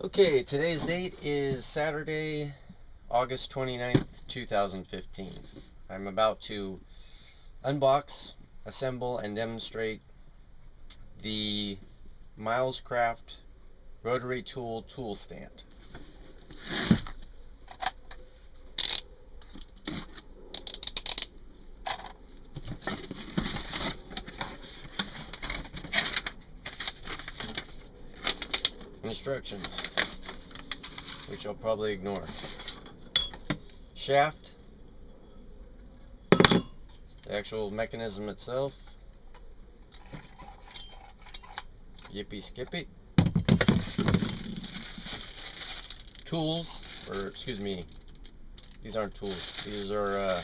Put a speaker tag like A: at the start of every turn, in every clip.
A: Okay, today's date is Saturday, August 29th, 2015. I'm about to unbox, assemble, and demonstrate the MilesCraft Rotary tool stand. Instructions, which I'll probably ignore. Shaft, the actual mechanism itself, yippee skippy. Tools, or excuse me, these aren't tools, these are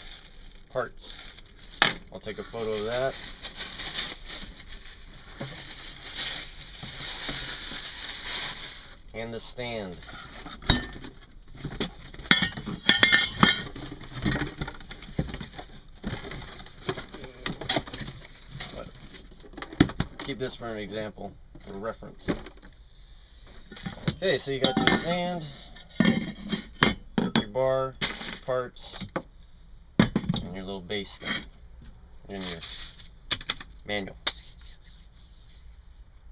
A: parts. I'll take a photo of that. And the stand. But keep this for an example, for reference. Okay, so you got your stand, your bar, your parts, and your little base thing in your manual.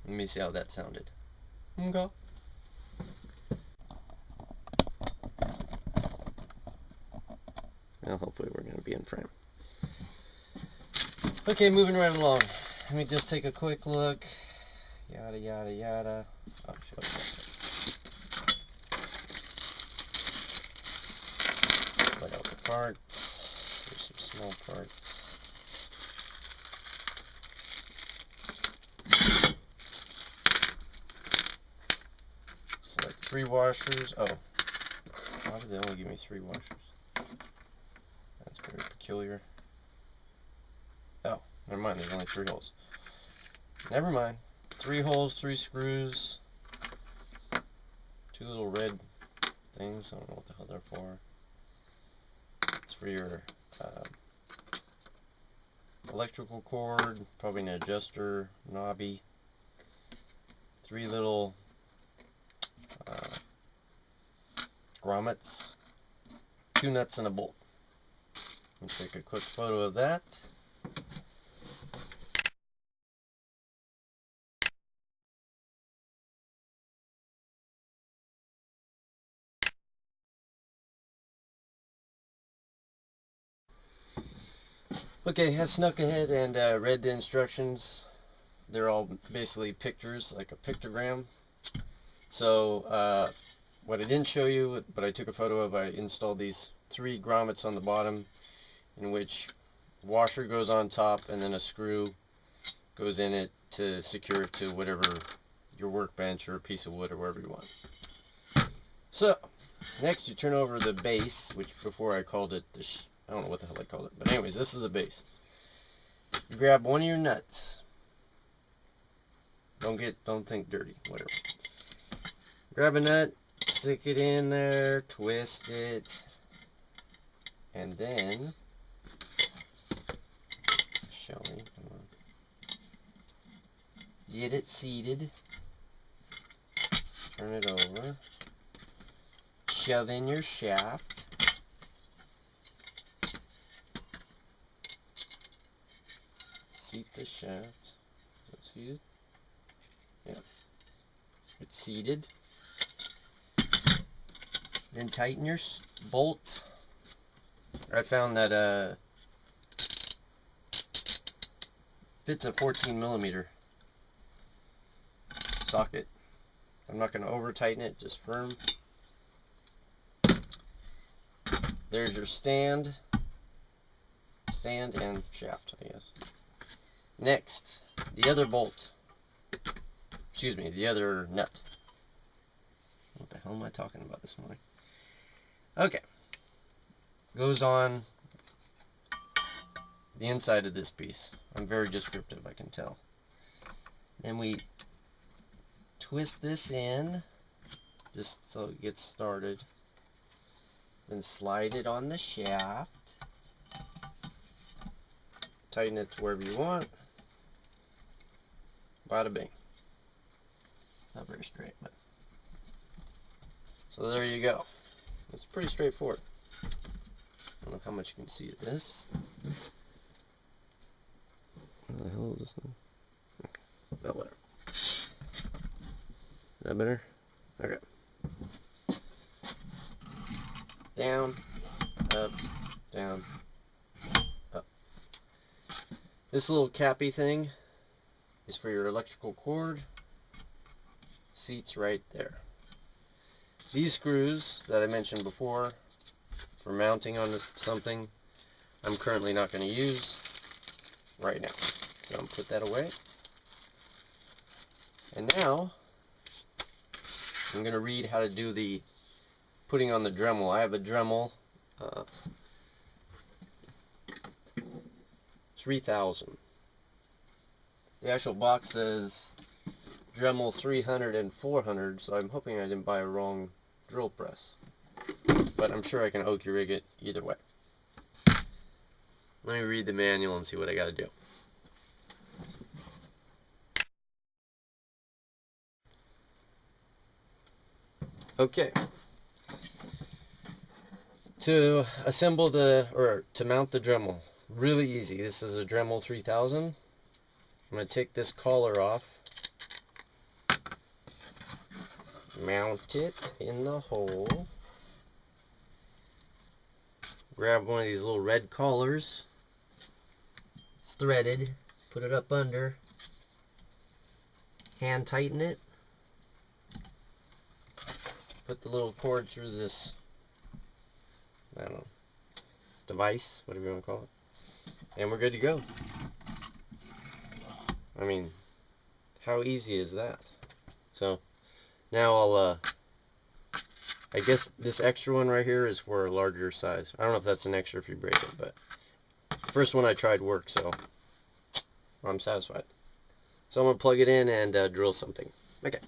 A: Let me see how that sounded. Okay. Well, hopefully we're going to be in frame. Okay, moving right along. Let me just take a quick look. Yada, yada, yada. Oh, show you. What else? The parts. There's some small parts. Select 3 washers. Oh. Why did they only give me 3 washers? That's very peculiar. Oh, never mind, there's only 3 holes. Never mind. 3 holes, 3 screws, 2 little red things. I don't know what the hell they're for. It's for your electrical cord, probably an adjuster, knobby. 3 little grommets, 2 nuts and a bolt. Let's take a quick photo of that. Okay, I snuck ahead and read the instructions. They're all basically pictures, like a pictogram. So what I didn't show you, but I took a photo of, I installed these 3 grommets on the bottom, in which washer goes on top and then a screw goes in it to secure it to whatever, your workbench or a piece of wood or wherever you want. So next you turn over the base, which before I called it the I don't know what the hell I called it, but anyways, this is the base. You grab one of your nuts. Don't think dirty, whatever. Grab a nut, stick it in there, twist it, and then, Shelly, come on, get it seated, turn it over, shove in your shaft, seat the shaft. Is it seated? Yeah. It's seated. Then tighten your bolt. I found that fits a 14mm socket. I'm not going to over tighten it, just firm. There's your stand and shaft, I guess. Next, the other bolt. Excuse me, the other nut. What the hell am I talking about this morning? Okay. Goes on the inside of this piece. I'm very descriptive, I can tell. Then we twist this in, just so it gets started. Then slide it on the shaft. Tighten it to wherever you want. Bada bing. It's not very straight, but So there you go. It's pretty straightforward. I don't know how much you can see of this. What the hell is this thing? Okay. Oh, whatever. Is that better? Okay. Down, up, down, up. This little cappy thing is for your electrical cord. Seats right there. These screws that I mentioned before for mounting on something, I'm currently not going to use right now. So I'm going to put that away. And now I'm going to read how to do the putting on the Dremel. I have a Dremel 3000. The actual box says Dremel 300 and 400, so I'm hoping I didn't buy a wrong drill press. But I'm sure I can okie rig it either way. Let me read the manual and see what I got to do. Okay. To assemble or to mount the Dremel, really easy. This is a Dremel 3000. I'm going to take this collar off, mount it in the hole, grab one of these little red collars, it's threaded, put it up under, hand tighten it, put the little cord through this, I don't know, device, whatever you want to call it, and we're good to go. I mean, how easy is that? So now I guess this extra one right here is for a larger size. I don't know if that's an extra if you break it, but the first one I tried worked, so I'm satisfied. So I'm going to plug it in and drill something. Okay.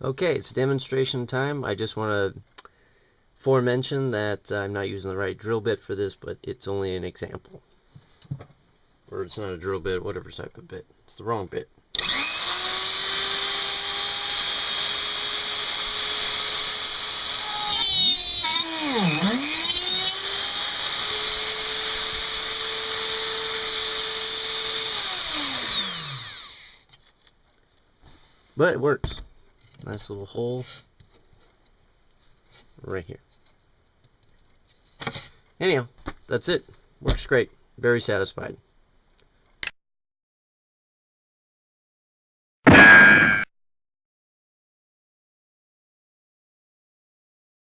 A: Okay, it's demonstration time. I just want to foremention that I'm not using the right drill bit for this, but it's only an example. Or it's not a drill bit, whatever type of bit. It's the wrong bit. But it works. Nice little hole right here. Anyhow, that's it. Works great. Very satisfied.